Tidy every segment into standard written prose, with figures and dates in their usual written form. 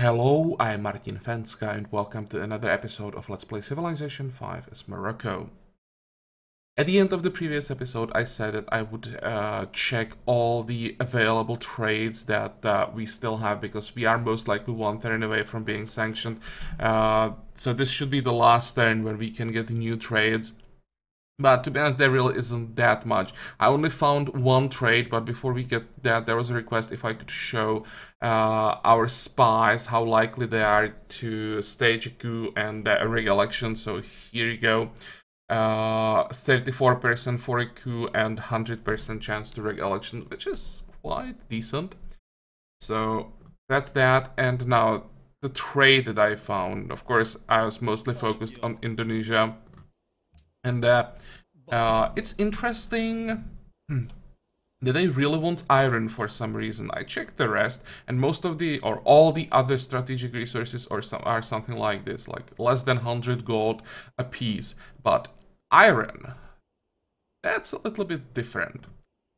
Hello, I'm Martin Fencka and welcome to another episode of Let's Play Civilization 5 as Morocco. At the end of the previous episode, I said that I would check all the available trades that we still have, because we are most likely one turn away from being sanctioned. So this should be the last turn when we can get new trades. But to be honest, there really isn't that much. I only found one trade, but before we get that, there was a request if I could show our spies how likely they are to stage a coup and rig election. So here you go. 34% for a coup and 100% chance to rig election, which is quite decent. So that's that. And now the trade that I found. Of course, I was mostly focused on Indonesia. And it's interesting that they really want iron for some reason. I checked the rest, and most of the, or all the other strategic resources are something like this, like less than 100 gold a piece. But iron, that's a little bit different.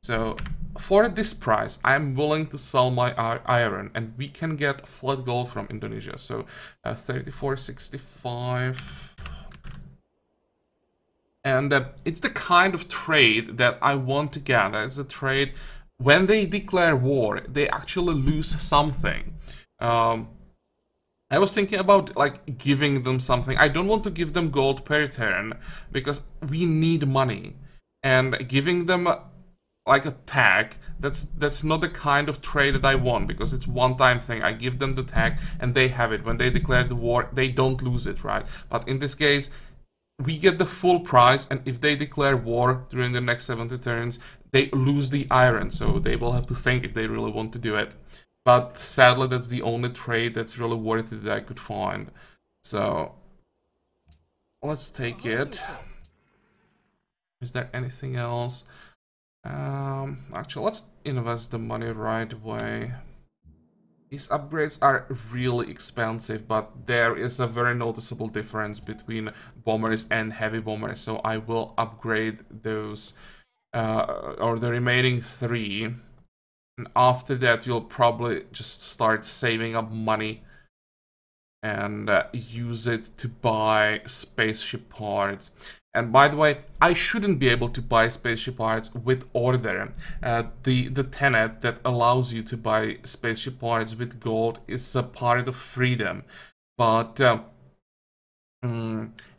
So for this price, I'm willing to sell my iron, and we can get flat gold from Indonesia. So 34.65. And it's the kind of trade that I want to get. It's a trade, when they declare war, they actually lose something. I was thinking about like giving them something. I don't want to give them gold per turn, because we need money. And giving them like a tag, that's not the kind of trade that I want, because it's one-time thing. I give them the tag and they have it. When they declare the war, they don't lose it, right? But in this case, we get the full price, and if they declare war during the next 70 turns, they lose the iron, so they will have to think if they really want to do it. But sadly, that's the only trade that's really worth it that I could find. So let's take it. Is there anything else? Actually, let's invest the money right away. These upgrades are really expensive, but there is a very noticeable difference between bombers and heavy bombers, so I will upgrade those, or the remaining 3. And after that, you'll probably just start saving up money and use it to buy spaceship parts. And by the way, I shouldn't be able to buy spaceship parts with order. The tenet that allows you to buy spaceship parts with gold is a part of freedom. But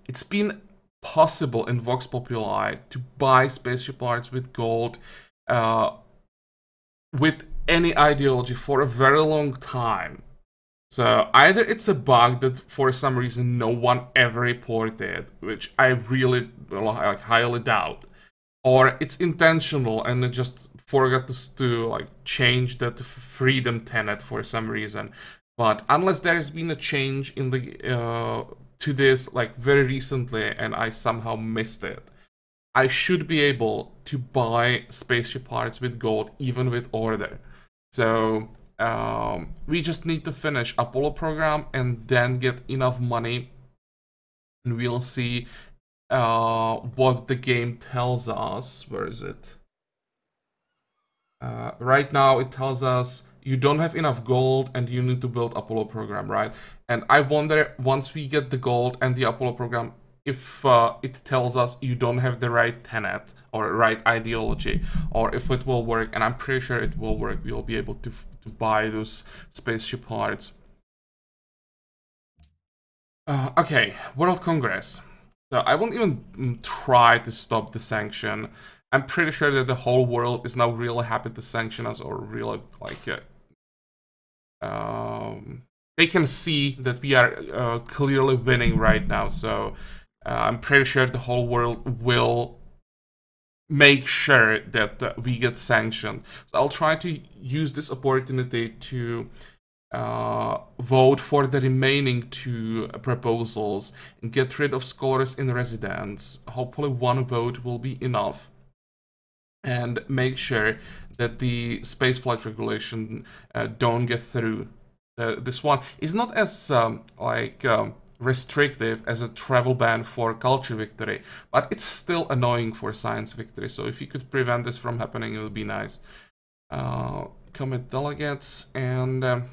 it's been possible in Vox Populi to buy spaceship parts with gold with any ideology for a very long time. So either it's a bug that for some reason no one ever reported, which I really like, highly doubt, or it's intentional and they just forgot to like change that freedom tenet for some reason. But unless there has been a change in the to this like very recently and I somehow missed it, I should be able to buy spaceship parts with gold even with order. So we just need to finish Apollo program and then get enough money, and we'll see what the game tells us. Where is it? Right now it tells us you don't have enough gold and you need to build Apollo program, right? And I wonder, once we get the gold and the Apollo program, if it tells us you don't have the right tenet or right ideology, or if it will work. And I'm pretty sure it will work. We'll be able to buy those spaceship parts. Okay, World Congress. So I won't even try to stop the sanction. I'm pretty sure that the whole world is now really happy to sanction us, or really like they can see that we are clearly winning right now. So I'm pretty sure the whole world will make sure that we get sanctioned. So I'll try to use this opportunity to vote for the remaining 2 proposals and get rid of scholars in residence. Hopefully 1 vote will be enough, and make sure that the spaceflight regulation don't get through. This one is not as restrictive as a travel ban for culture victory, but it's still annoying for science victory. So if you could prevent this from happening, it would be nice. Commit delegates, and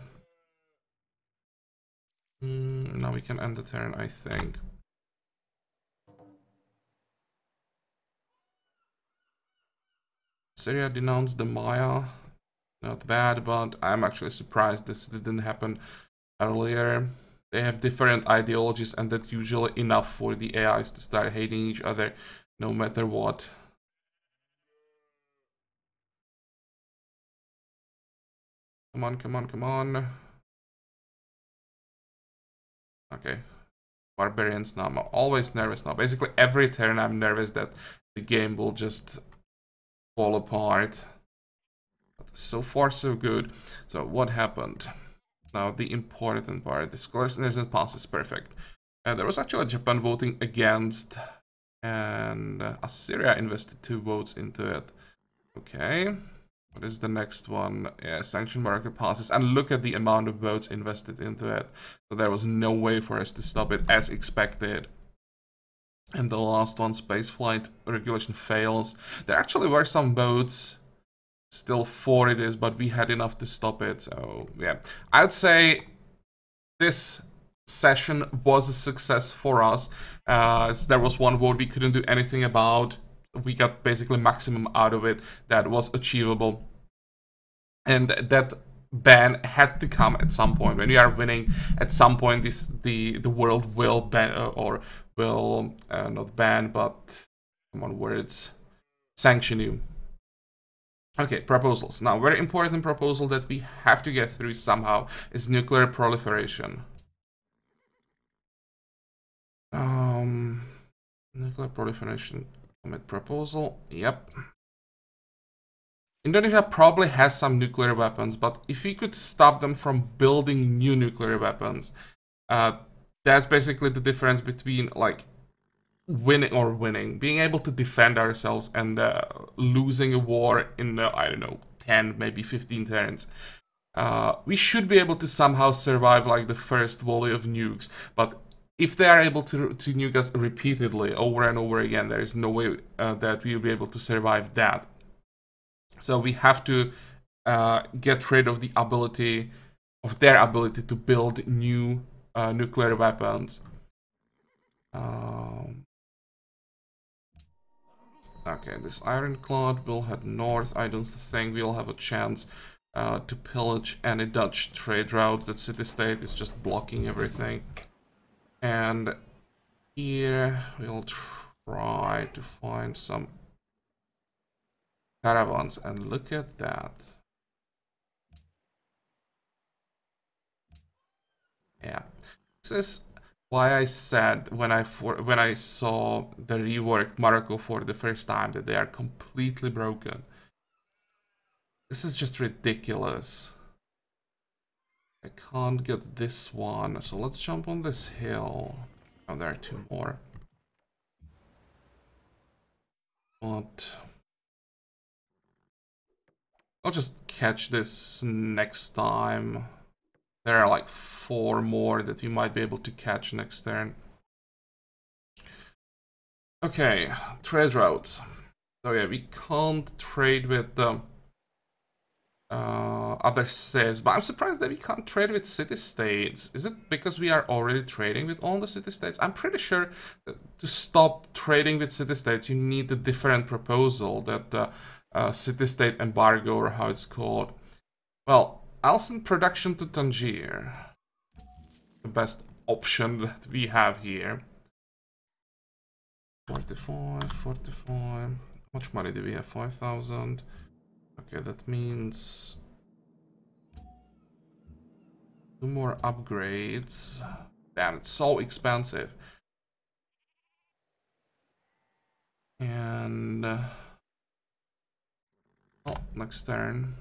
Now we can end the turn, I think. Syria denounced the Maya. Not bad, but I'm actually surprised this didn't happen earlier. They have different ideologies, and that's usually enough for the AIs to start hating each other, no matter what. Come on, come on, come on. Okay. Barbarians now. I'm always nervous now. Basically, every turn I'm nervous that the game will just fall apart. But so far, so good. So, what happened? Now, the important part. This coordination pass is perfect. There was actually Japan voting against, and Assyria invested 2 votes into it. Okay. What is the next one? Yeah, sanctioned Morocco passes, and look at the amount of votes invested into it. So there was no way for us to stop it as expected. And the last one, spaceflight regulation fails. There actually were some votes still for this, but we had enough to stop it. So yeah, I'd say this session was a success for us. There was one vote we couldn't do anything about. We got basically maximum out of it that was achievable, and that ban had to come at some point. When you are winning, at some point the world will ban, or will not ban, but come on, words, sanction you. Okay, proposals. Now, very important proposal that we have to get through somehow is nuclear proliferation. Nuclear proliferation. Proposal, yep. Indonesia probably has some nuclear weapons, but if we could stop them from building new nuclear weapons, that's basically the difference between like winning, being able to defend ourselves, and losing a war in, I don't know, 10, maybe 15 turns. We should be able to somehow survive like the first volley of nukes, but if they are able to nuke us repeatedly over and over again, there is no way that we will be able to survive that. So we have to get rid of the ability, of their ability to build new nuclear weapons. Okay, this ironclad will head north. I don't think we'll have a chance to pillage any Dutch trade route. That city-state is just blocking everything. And here we'll try to find some caravans, and look at that. Yeah, this is why I said when I saw the reworked Morocco for the first time that they are completely broken. This is just ridiculous. I can't get this one, so let's jump on this hill. Oh, there are 2 more. But I'll just catch this next time. There are like 4 more that we might be able to catch next turn. Okay, trade routes. So yeah, we can't trade with the other cities, but I'm surprised that we can't trade with city-states. Is it because we are already trading with all the city-states? I'm pretty sure that to stop trading with city-states, you need a different proposal, that the city-state embargo, or how it's called. Well, I'll send production to Tangier. The best option that we have here. 45, 45. How much money do we have? 5,000. Okay, that means 2 more upgrades. Damn, it's so expensive. And oh, next turn.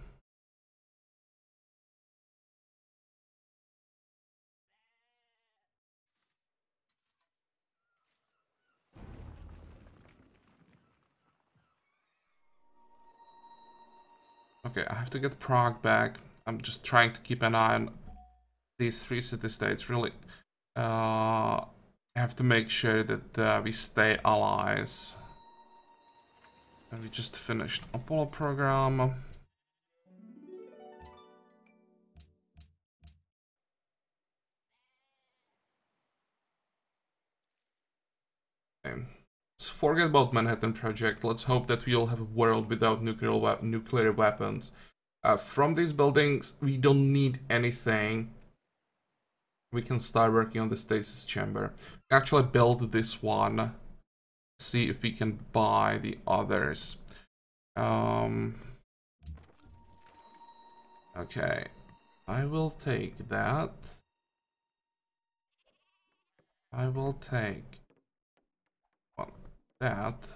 Okay, I have to get Prague back. I'm just trying to keep an eye on these 3 city-states. Really, I have to make sure that we stay allies. And we just finished Apollo program. forget about Manhattan Project. Let's hope that we'll have a world without nuclear weapons. From these buildings, we don't need anything. We can start working on the stasis chamber. Actually build this one. See if we can buy the others. Okay. I will take that. I will take that.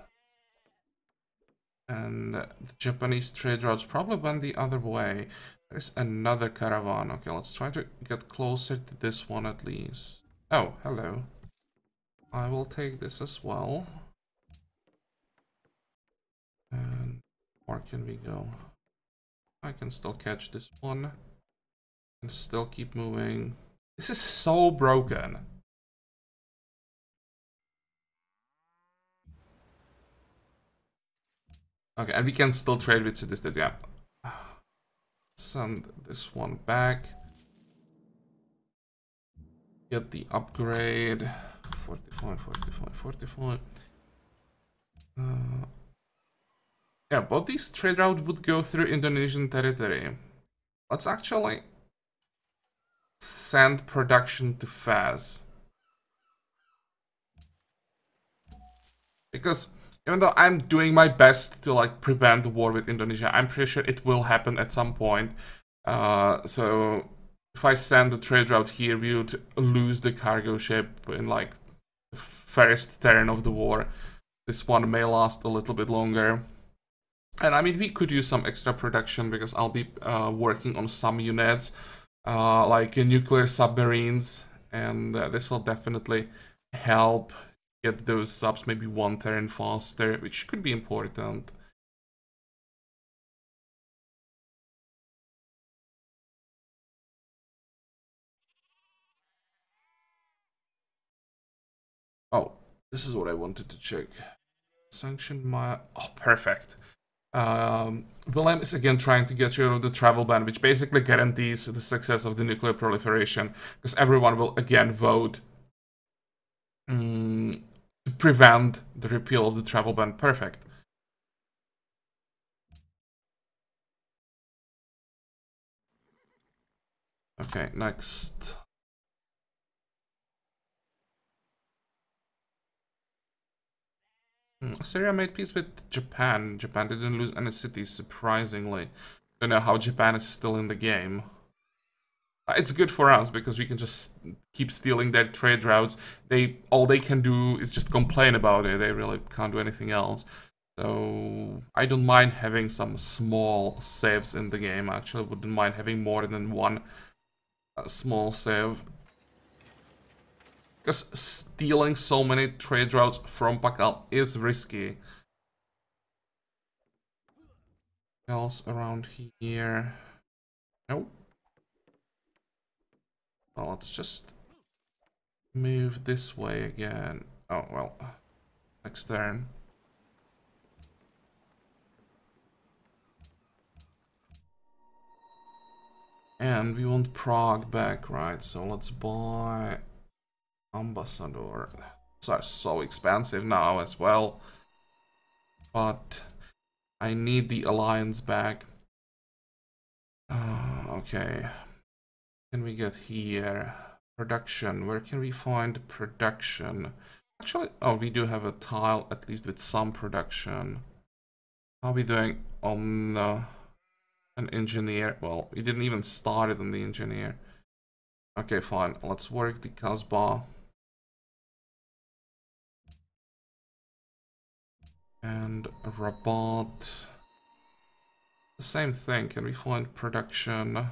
And the Japanese trade routes probably went the other way. There's another caravan. Okay, let's try to get closer to this one at least. Oh, hello. I will take this as well. And where can we go? I can still catch this one. And still keep moving. This is so broken. Okay, and we can still trade with cities that, yeah. Send this one back. Get the upgrade. 45, 45, 45. Yeah, both these trade routes would go through Indonesian territory. Let's actually send production to Fez. Because even though I'm doing my best to like prevent the war with Indonesia, I'm pretty sure it will happen at some point. So if I send the trade route here, we would lose the cargo ship in like the first turn of the war. This one may last a little bit longer. And I mean, we could use some extra production because I'll be working on some units, like nuclear submarines, and this will definitely help get those subs maybe one turn faster, which could be important. Oh, this is what I wanted to check. Sanction my... Oh, perfect. Wilhelm is again trying to get rid of the travel ban, which basically guarantees the success of the nuclear proliferation, because everyone will again vote to prevent the repeal of the travel ban. Perfect. Okay, next. Syria made peace with Japan. Japan didn't lose any cities, surprisingly. Don't know how Japan is still in the game. It's good for us because we can just keep stealing their trade routes. All they can do is just complain about it. They really can't do anything else. So I don't mind having some small saves in the game. I actually wouldn't mind having more than one small save. Because stealing so many trade routes from Pakal is risky. Else around here? Nope. Well, let's just move this way again. Oh, well. Next turn. And we want Prague back, right? So let's buy Ambassador. Those are so expensive now as well. But I need the alliance back. Okay. Can we get here? Production. Where can we find production? Actually, oh, we do have a tile, at least with some production. How are we doing on an engineer? Well, we didn't even start it on the engineer. Okay, fine. Let's work the Kasbah. And Rabat. The same thing. Can we find production?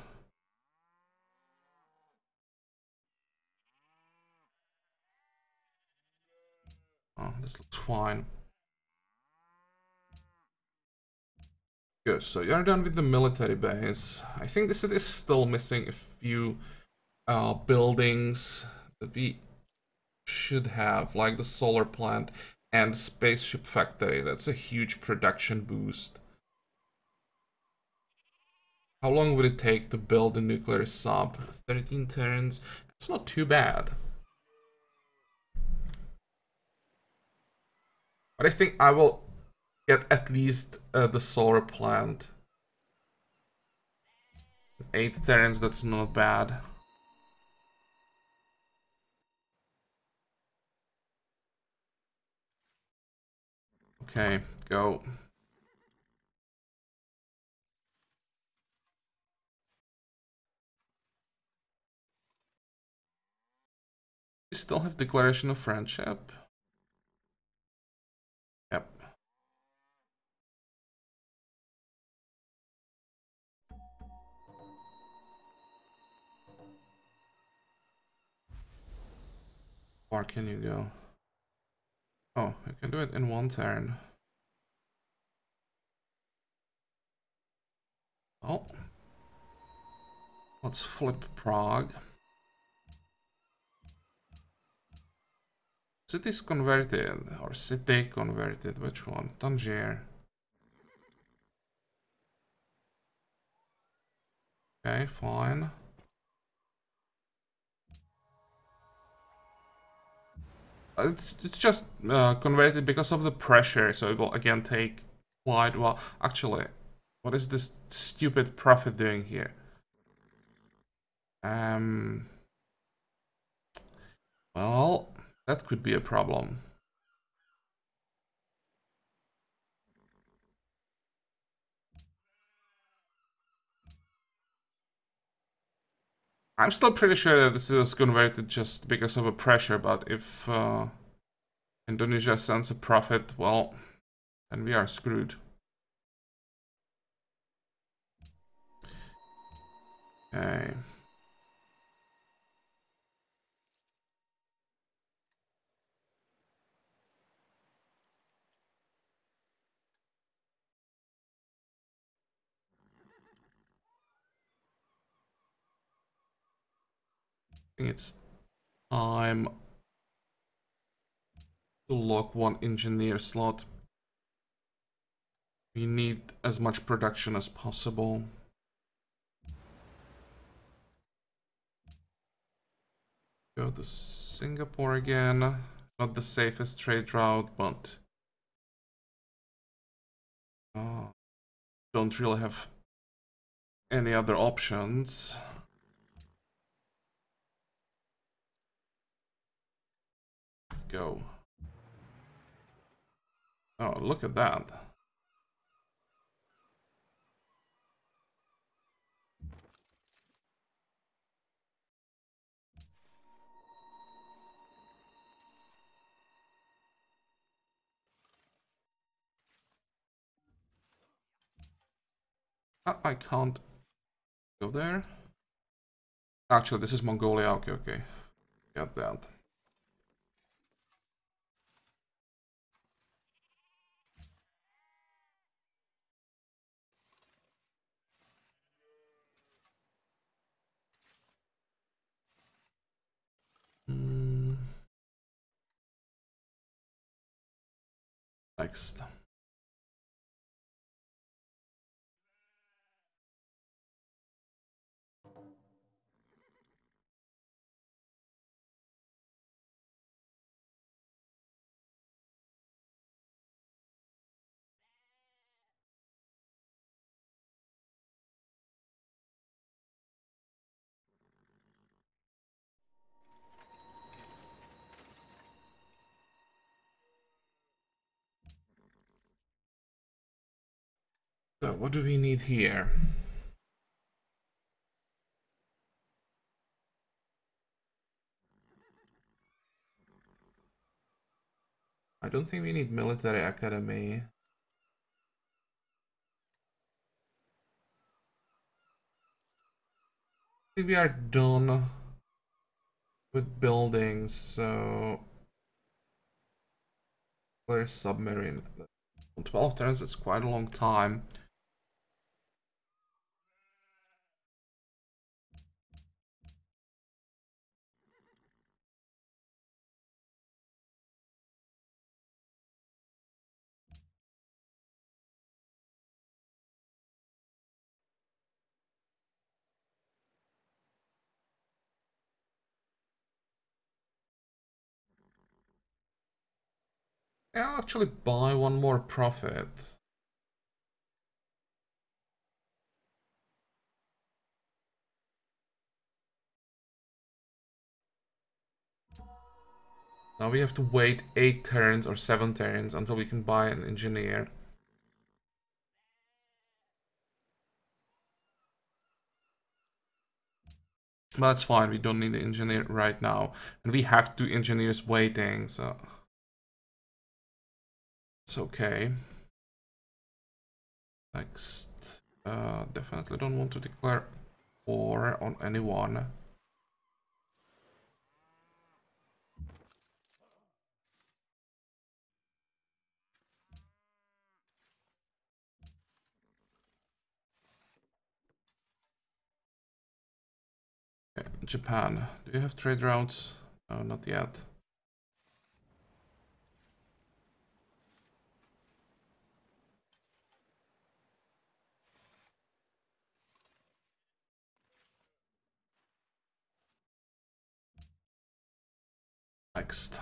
Oh, this looks fine. Good, so you're done with the military base. I think this is still missing a few buildings that we should have, like the solar plant and spaceship factory. That's a huge production boost. How long would it take to build a nuclear sub? 13 turns. It's not too bad. But I think I will get at least the solar plant. 8 Terrans, that's not bad. Okay, go. We still have Declaration of Friendship. Yep. Where can you go? Oh, I can do it in 1 turn. Oh. Let's flip Prague. Cities converted, or city converted, which one? Tangier. Okay, fine. It's just converted because of the pressure, so it will again take quite well. Actually, what is this stupid prophet doing here? Well, that could be a problem. I'm still pretty sure that this is converted just because of a pressure, but if Indonesia sends a prophet, well, then we are screwed. Okay. I think it's time to lock 1 engineer slot. We need as much production as possible. Go to Singapore again. Not the safest trade route, but don't really have any other options. Go. Oh, look at that. I can't go there. Actually, this is Mongolia. Okay, okay. Got that. Next. So what do we need here? I don't think we need military academy. I think we are done with buildings, so where's submarine? 12 turns, it's quite a long time. I'll actually buy one more profit. Now we have to wait 8 turns or 7 turns until we can buy an engineer. But that's fine, we don't need the engineer right now. And we have 2 engineers waiting, so... it's okay. Next. Definitely don't want to declare war on anyone. Okay, Japan. Do you have trade routes? No, not yet. Next.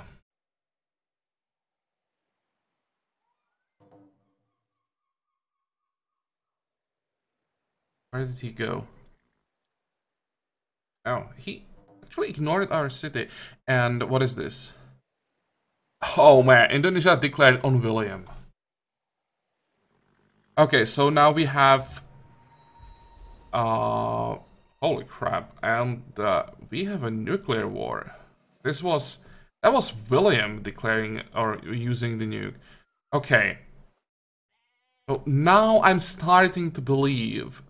Where did he go? Oh, he actually ignored our city. And what is this? Oh man, Indonesia declared on William. Okay, so now we have... holy crap. And we have a nuclear war. This was... that was William declaring or using the nuke. Okay. So now I'm starting to believe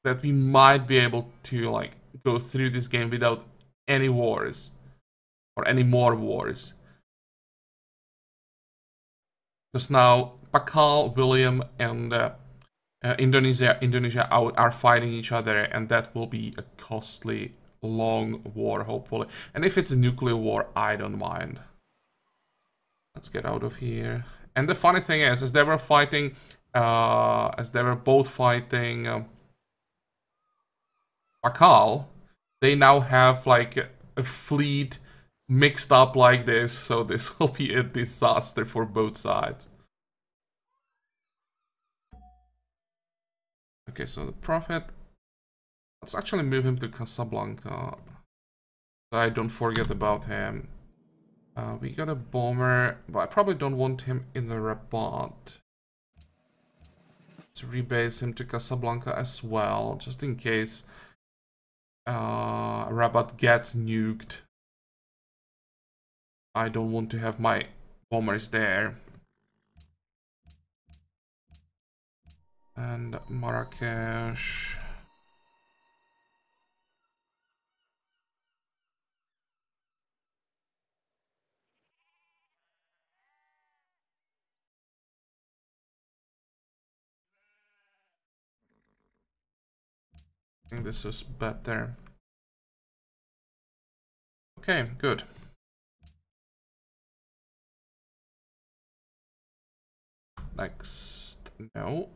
that we might be able to, like, go through this game without any wars. Or any more wars. Because now Pakal, William, and Indonesia are fighting each other, and that will be a costly, long war, hopefully. And if it's a nuclear war, I don't mind. Let's get out of here. And the funny thing is, as they were fighting, as they were both fighting Pakal, they now have like a fleet mixed up like this, so this will be a disaster for both sides. Okay, so the Prophet, let's actually move him to Casablanca, so I don't forget about him. We got a bomber, but I probably don't want him in the Rabat. Let's rebase him to Casablanca as well, just in case Rabat gets nuked. I don't want to have my bombers there. And Marrakesh. I think this is better. Okay, good. Next, no.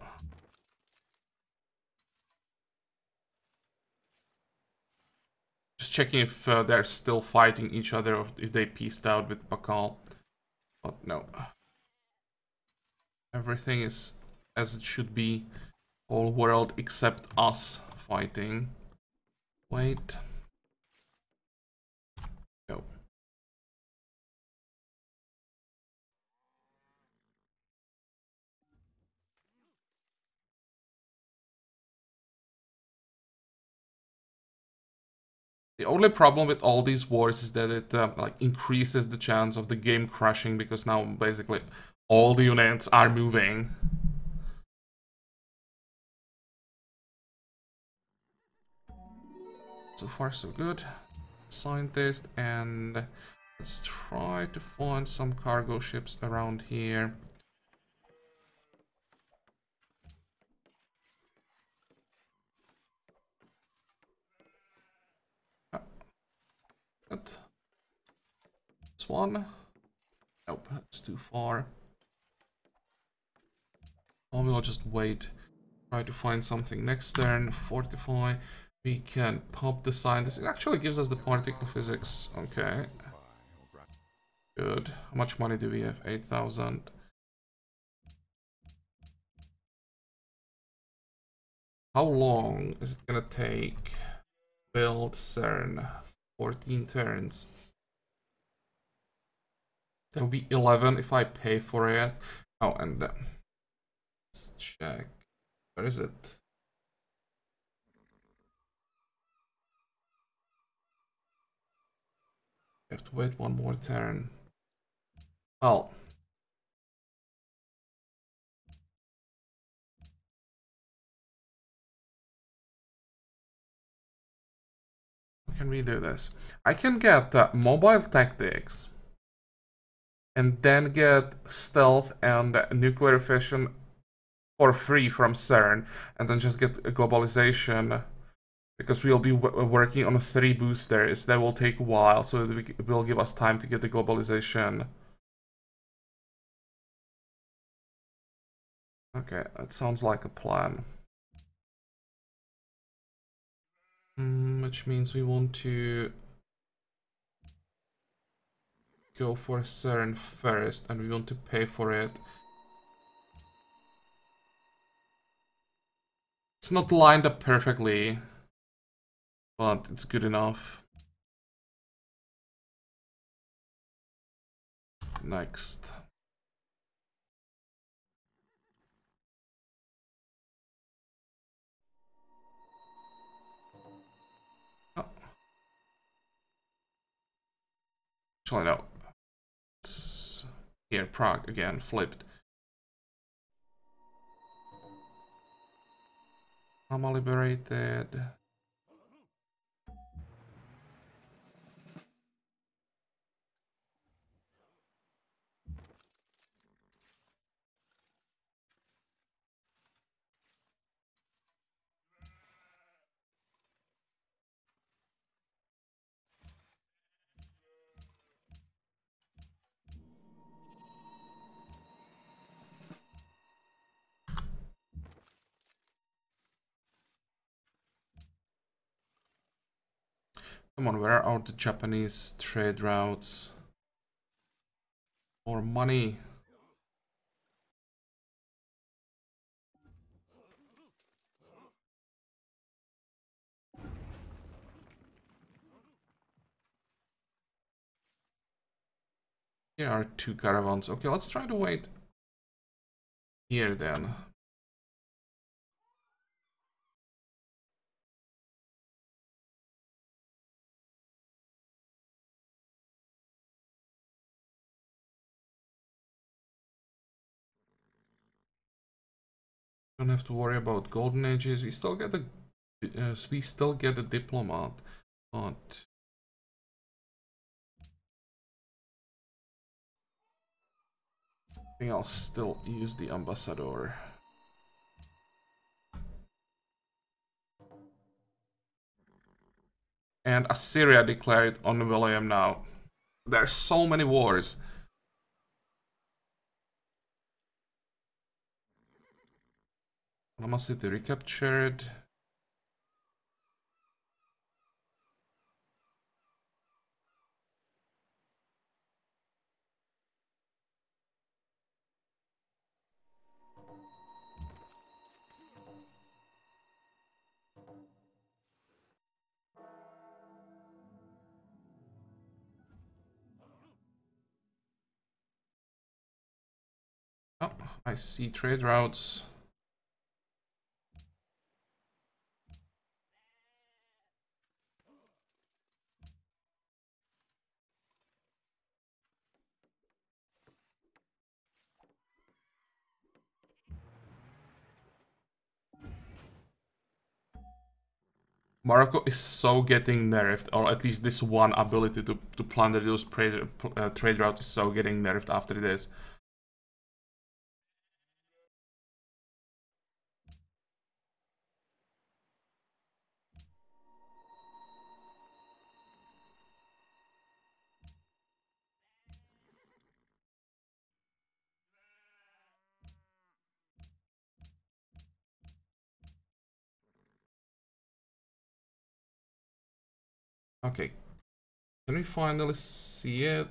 Just checking if they're still fighting each other, or if they peaced out with Pakal. But no. Everything is as it should be. Whole world except us fighting. Wait. Go. The only problem with all these wars is that it like increases the chance of the game crashing, because now basically all the units are moving. So far so good. Scientist, and let's try to find some cargo ships around here. This one. Nope, that's too far. Or we'll just wait. Try to find something next turn. Fortify. We can pop the scientist. It actually gives us the particle physics. Okay. Good. How much money do we have? 8,000. How long is it gonna take? Build CERN. 14 turns. There'll be 11 if I pay for it. Oh, and let's check. Where is it? I have to wait one more turn. Oh. How can we do this? I can get mobile tactics and then get stealth and nuclear fission for free from CERN, and then just get a globalization, because we'll be working on 3 boosters. That will take a while, so it will give us time to get the globalization. Okay, that sounds like a plan. Which means we want to go for CERN first, and we want to pay for it. It's not lined up perfectly, but it's good enough. Next. Oh. Actually, no. It's here, Prague again, flipped. Rama liberated. Come on, where are the Japanese trade routes? More money. Here are 2 caravans. Okay, let's try to wait here then. Don't have to worry about golden ages. We still get the diplomat, but I think I'll still use the ambassador. And Assyria declared on William now. There's so many wars. Panama City recaptured. Oh, I see trade routes. Morocco is so getting nerfed, or at least this one ability to plunder those trade routes is so getting nerfed after this. Okay, can we finally see it?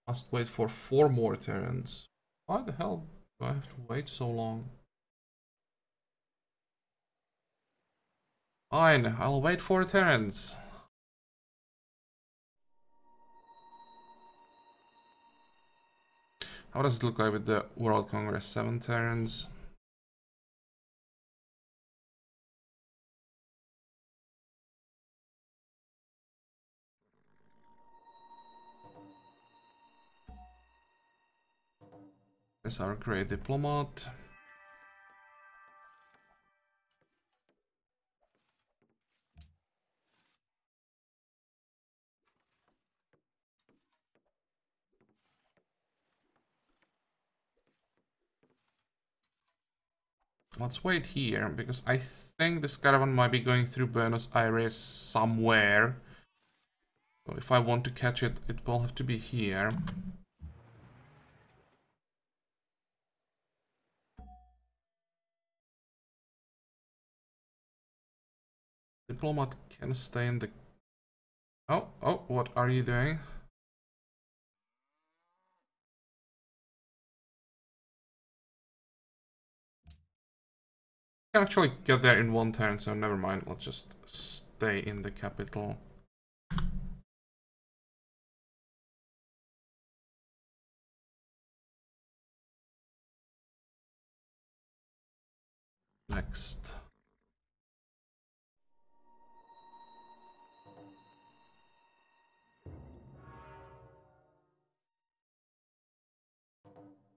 Must wait for 4 more turns. Why the hell do I have to wait so long? Fine, I'll wait 4 turns. How does it look like with the World Congress? 7 turns. There's our great diplomat. Let's wait here, because I think this caravan might be going through Buenos Aires somewhere. So if I want to catch it, it will have to be here. Diplomat can stay in the... Oh, what are you doing? Can actually get there in 1 turn, so never mind. Let's just stay in the capital. Next.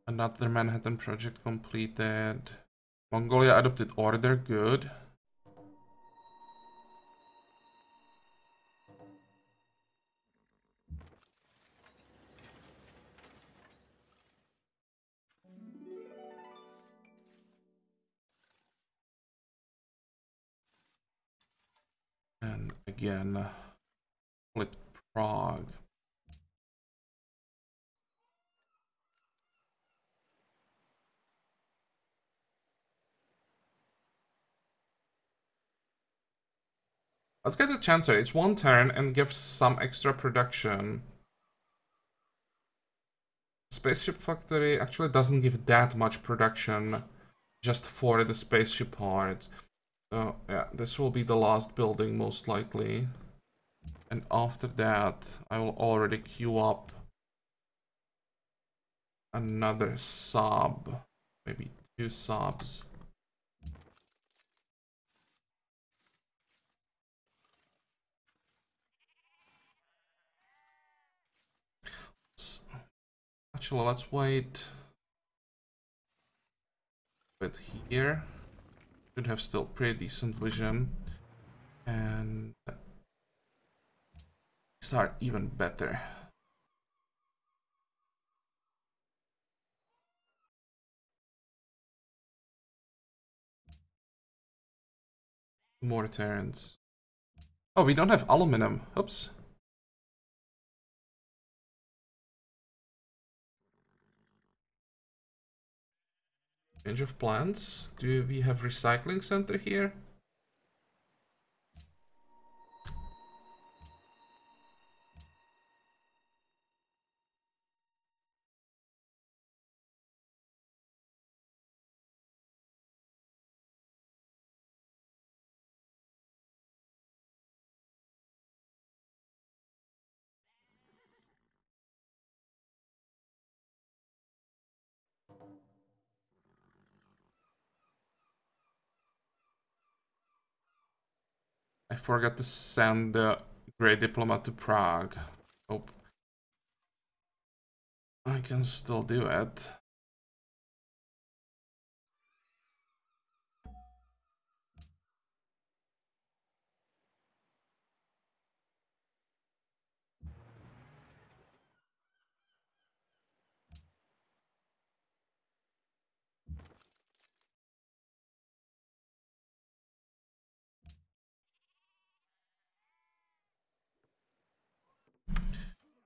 Another Manhattan project completed. Mongolia adopted order, good. And again, split Prague. Let's get the Chancer. It's 1 turn and gives some extra production. Spaceship Factory actually doesn't give that much production just for the spaceship parts. So yeah, this will be the last building most likely. And after that, I will already queue up another sub. Maybe 2 subs. Actually, let's wait. But here should have still pretty decent vision, and these are even better. More turns. Oh, we don't have aluminum. Oops. Change of plans. Do we have recycling center here? I forgot to send the Great Diplomat to Prague. Oh, I can still do it.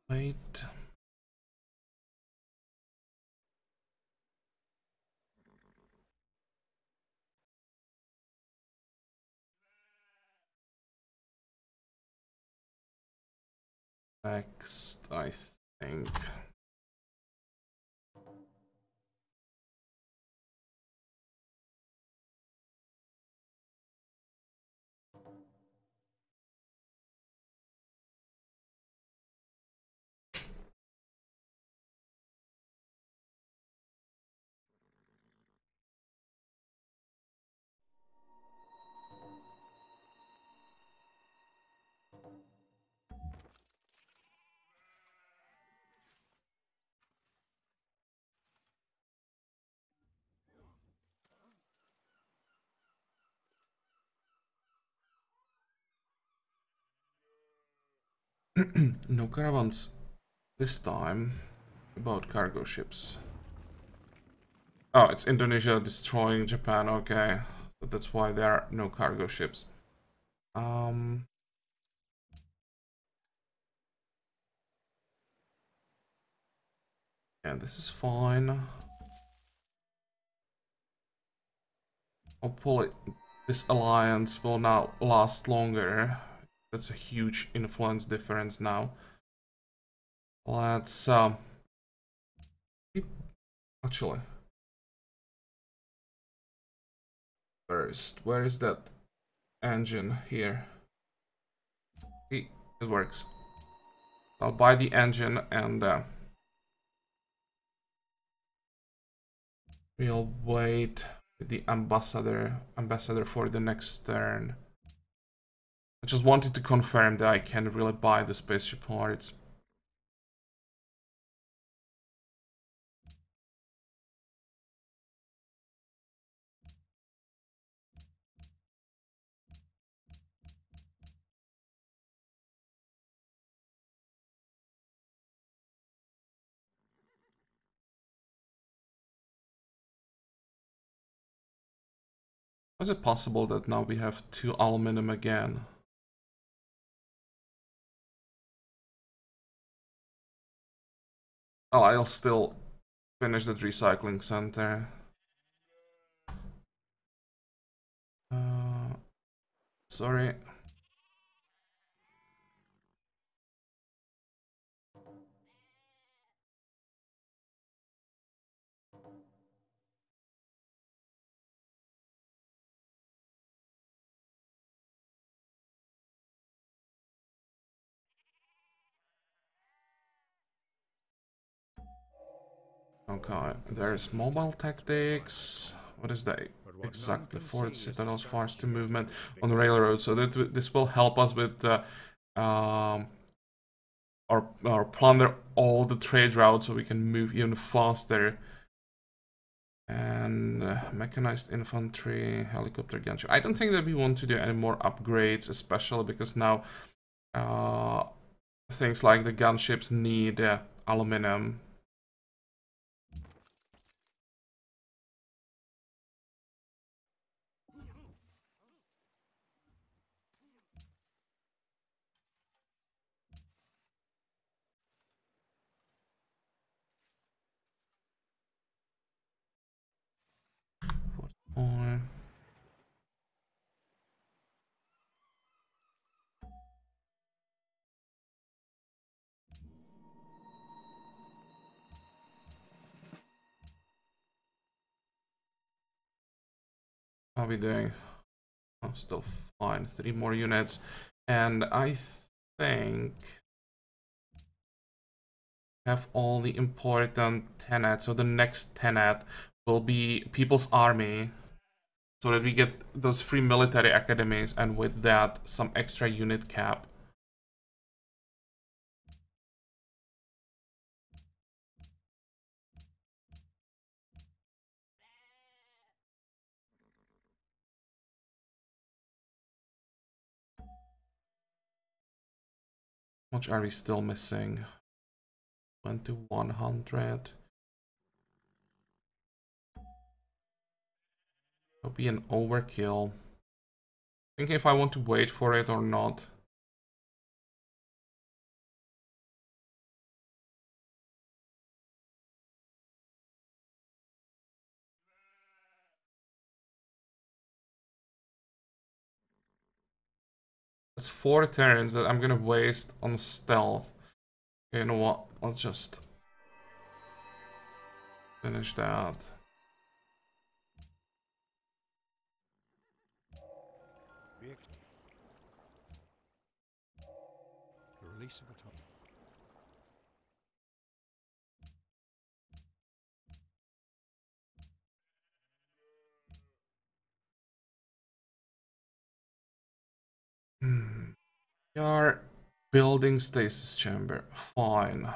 Wait. Next, I think. No caravans this time. About cargo ships. Oh, it's Indonesia destroying Japan. Okay, so that's why there are no cargo ships. Yeah, this is fine. Hopefully, this alliance will now last longer. That's a huge influence difference now. Let's actually first, where is that engine here? See, it works. I'll buy the engine and we'll wait with the ambassador for the next turn. I just wanted to confirm that I can really buy the spaceship parts. Is it possible that now we have 2 aluminum again? Oh, I'll still finish that recycling center. Sorry. Okay, there's mobile tactics. What is that? Exactly, Fort Citadel's faster movement on the railroad. So that this will help us with or plunder all the trade routes so we can move even faster. And mechanized infantry, helicopter gunship. I don't think that we want to do any more upgrades, especially because now things like the gunships need aluminum. How are we doing? Oh, still fine. 3 more units. And I think have all the important tenets. So the next tenet will be People's Army. So that we get those 3 military academies and with that some extra unit cap. How much are we still missing? 2100. It'll be an overkill. Thinking if I want to wait for it or not. It's 4 turns that I'm gonna waste on stealth. Okay, you know what? Let's just finish that. The release of atomic. We are building stasis chamber. Fine.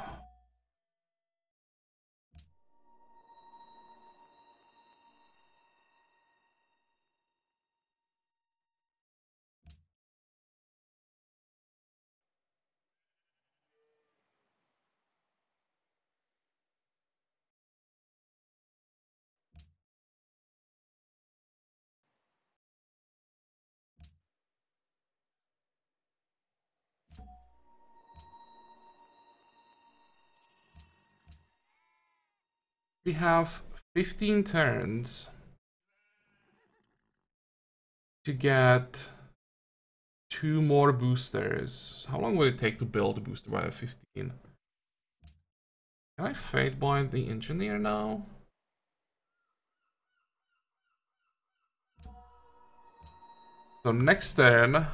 We have 15 turns to get 2 more boosters. How long will it take to build a booster by 15? Can I fate bind the engineer now? So next turn,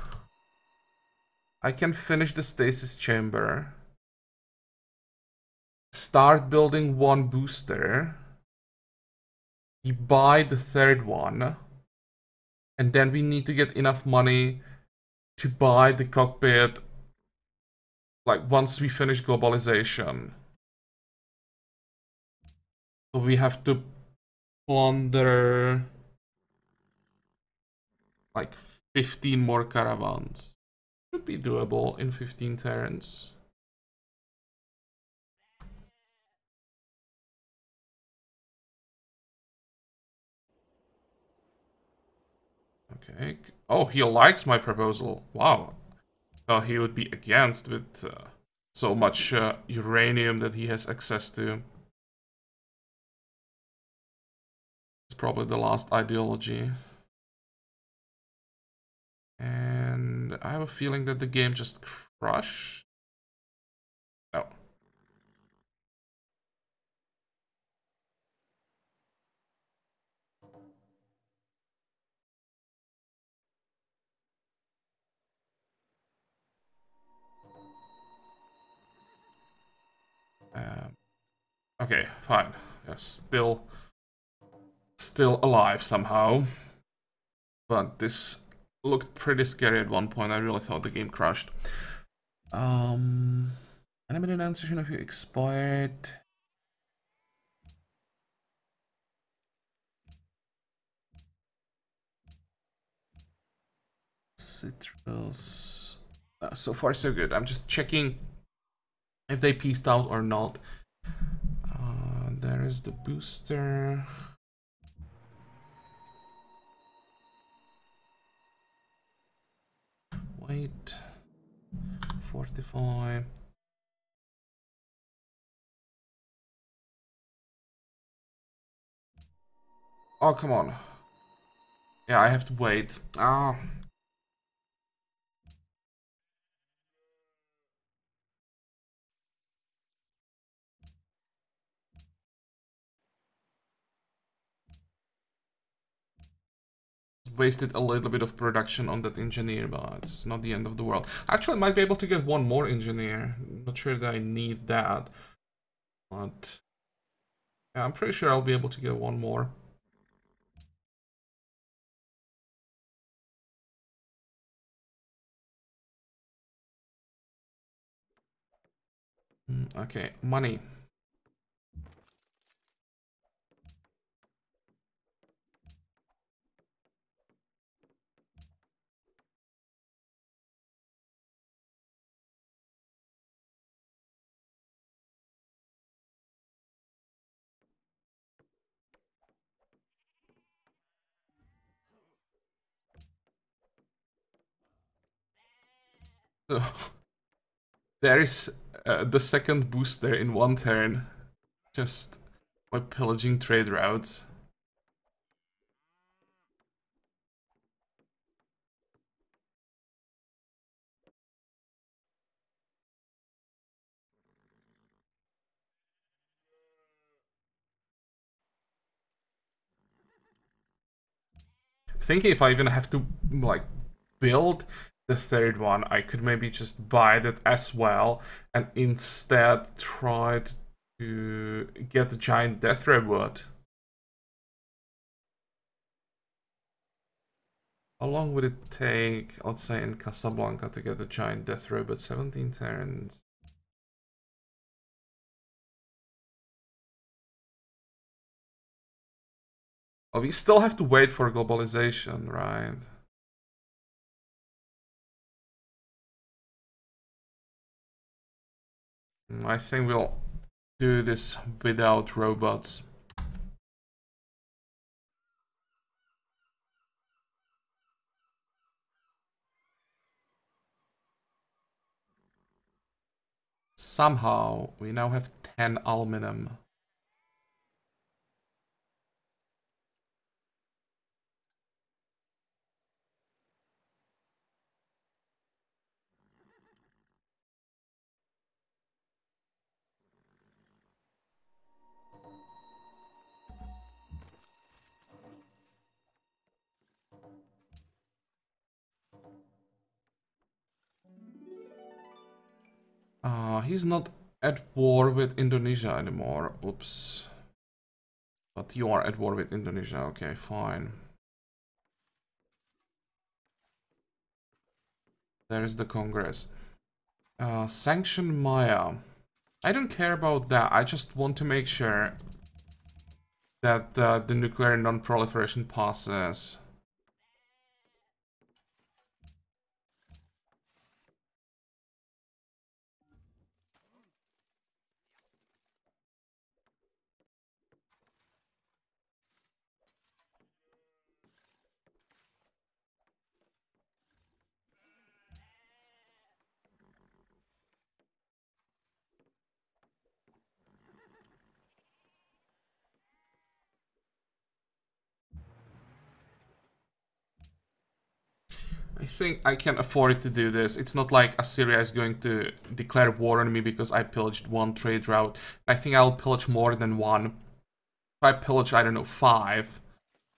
I can finish the stasis chamber. Start building 1 booster. We buy the 3rd one. And then we need to get enough money to buy the cockpit, like, once we finish globalization. So we have to plunder, like, 15 more caravans. Should be doable in 15 turns. Okay. Oh, he likes my proposal. Wow. Thought he would be against with so much uranium that he has access to. It's probably the last ideology. And I have a feeling that the game just crushed. No. Okay, fine. Yeah, still alive somehow. But this looked pretty scary at one point. I really thought the game crashed. Animated answer if you expired. Citrus. So far, so good. I'm just checking if they pieced out or not. There is the booster. Wait. 45. Oh, come on. Yeah, I have to wait. Ah. Wasted a little bit of production on that engineer, but it's not the end of the world. Actually, I might be able to get 1 more engineer. Not sure that I need that. But yeah, I'm pretty sure I'll be able to get 1 more. Okay, money. So, there is the 2nd booster in 1 turn. Just by pillaging trade routes. Thinking if I even have to, like, build the 3rd one, I could maybe just buy that as well and instead try to get the giant death ray wood. How long would it take, let's say, in Casablanca to get the giant death ray wood? 17 turns. Well, we still have to wait for globalization, right? I think we'll do this without robots. Somehow, we now have 10 aluminum. He's not at war with Indonesia anymore. Oops. But you are at war with Indonesia. Okay, fine. There is the Congress. Sanction Maya. I don't care about that. I just want to make sure that the nuclear non-proliferation passes. I think I can afford to do this. It's not like Assyria is going to declare war on me because I pillaged one trade route. I think I'll pillage more than one. If I pillage, I don't know, 5,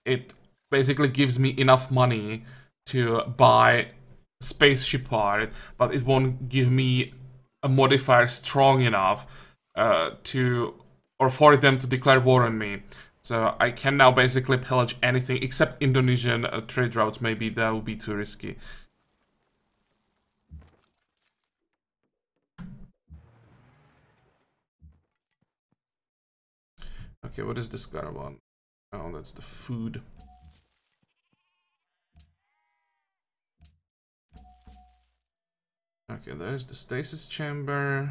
it basically gives me enough money to buy spaceship part, but it won't give me a modifier strong enough or for them to declare war on me. So I can now basically pillage anything except Indonesian trade routes. Maybe that would be too risky. Okay, what is this guy one? Oh, that's the food. Okay, there's the stasis chamber.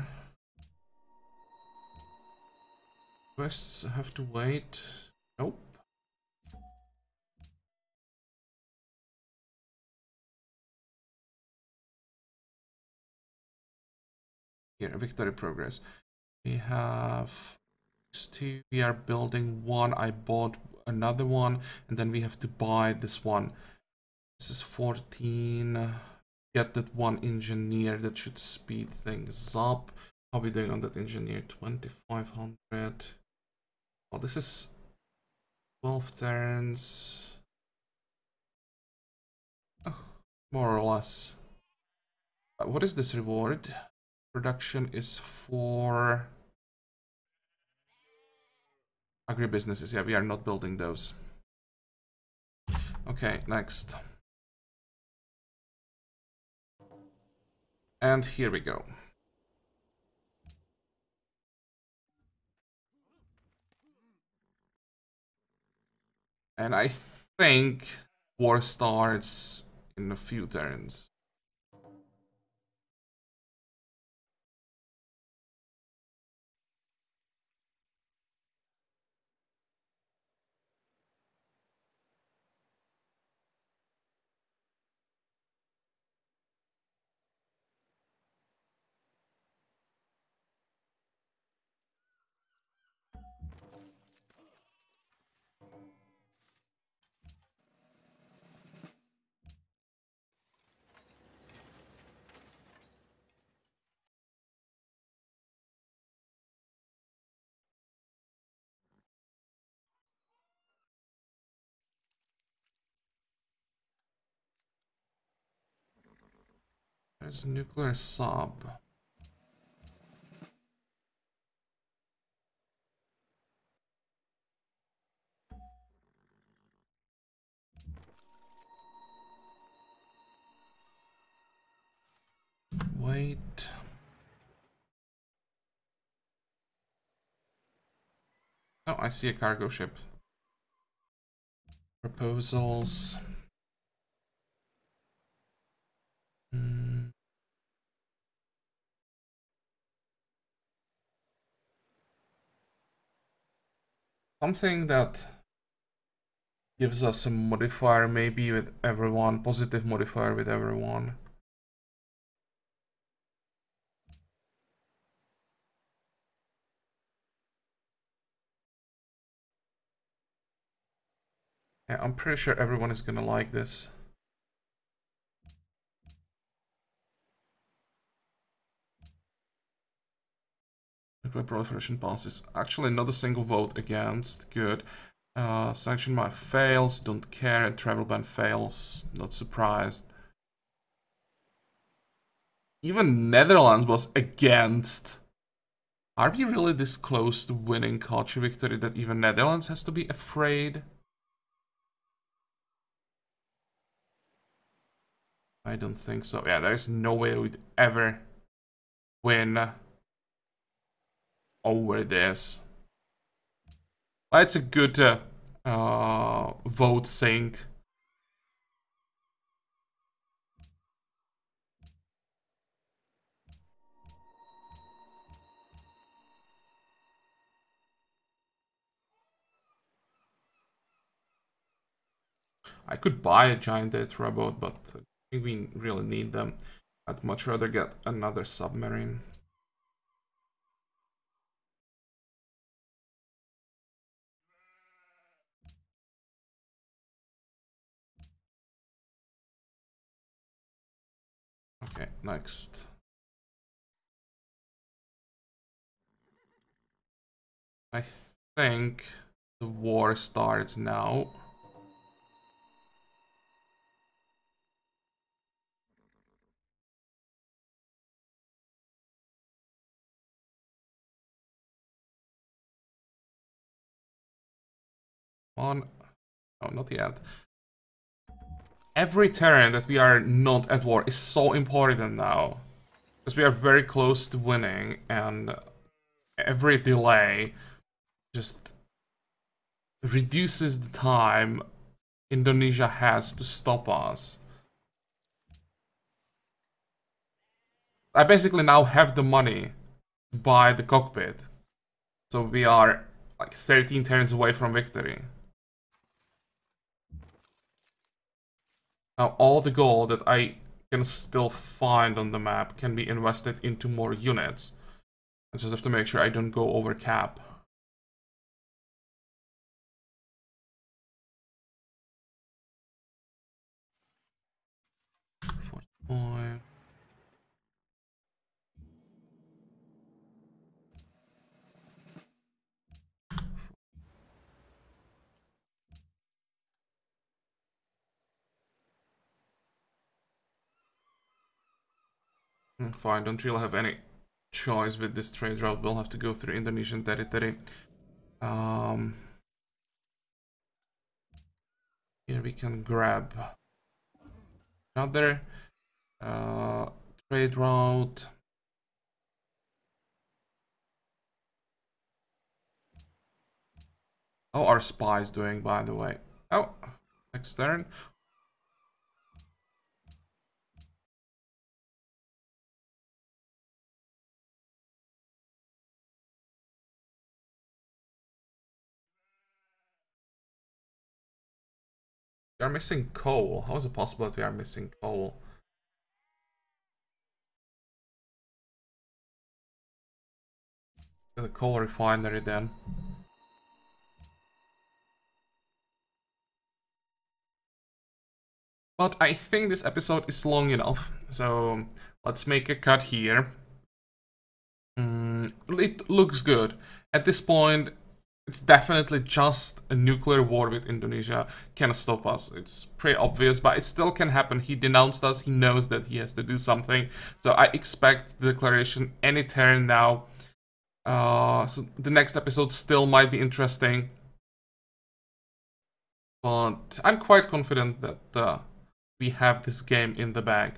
Quests have to wait. Nope. Here, victory progress. We have 2. We are building one. I bought another one, and then we have to buy this one. This is 14. Get that one engineer. That should speed things up. How are we doing on that engineer? 2500. Oh, this is 12 turns. Oh, more or less. What is this reward? Production is for agribusinesses. Yeah, we are not building those. Okay, next. And here we go. And I think war starts in a few turns. There's nuclear sub. Wait. Oh, I see a cargo ship. Proposals. Something that gives us a modifier maybe with everyone, positive modifier with everyone. Yeah, I'm pretty sure everyone is gonna like this. Nuclear proliferation passes. Actually, not a single vote against. Good. Sanction my fails. Don't care. And travel ban fails. Not surprised. even Netherlands was against. Are we really this close to winning culture victory that even Netherlands has to be afraid? I don't think so. Yeah, there's no way we'd ever win over this. But it's a good vote sync. I could buy a giant data robot, but I think we really need them. I'd much rather get another submarine. Okay, next. I think the war starts now. On. No, not yet. Every turn that we are not at war is so important now. Because we are very close to winning, and every delay just reduces the time Indonesia has to stop us. I basically now have the money to buy the cockpit. So we are like 13 turns away from victory. Now all the gold that I can still find on the map can be invested into more units. I just have to make sure I don't go over cap. Boy. Fine, don't really have any choice with this trade route. We'll have to go through Indonesian territory. Here we can grab another trade route. How are spies doing, by the way? Oh, next turn. We are missing coal. How is it possible that we are missing coal? The coal refinery then. But I think this episode is long enough, so let's make a cut here. It looks good. At this point, it's definitely just a nuclear war with Indonesia cannot stop us. It's pretty obvious, but it still can happen. He denounced us. He knows that he has to do something. So I expect the declaration any turn now. So the next episode still might be interesting. But I'm quite confident that we have this game in the bag.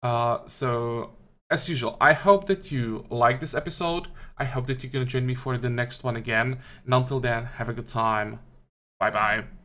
So, as usual, I hope that you like this episode. I hope that you're gonna join me for the next one again. And until then, have a good time. Bye bye.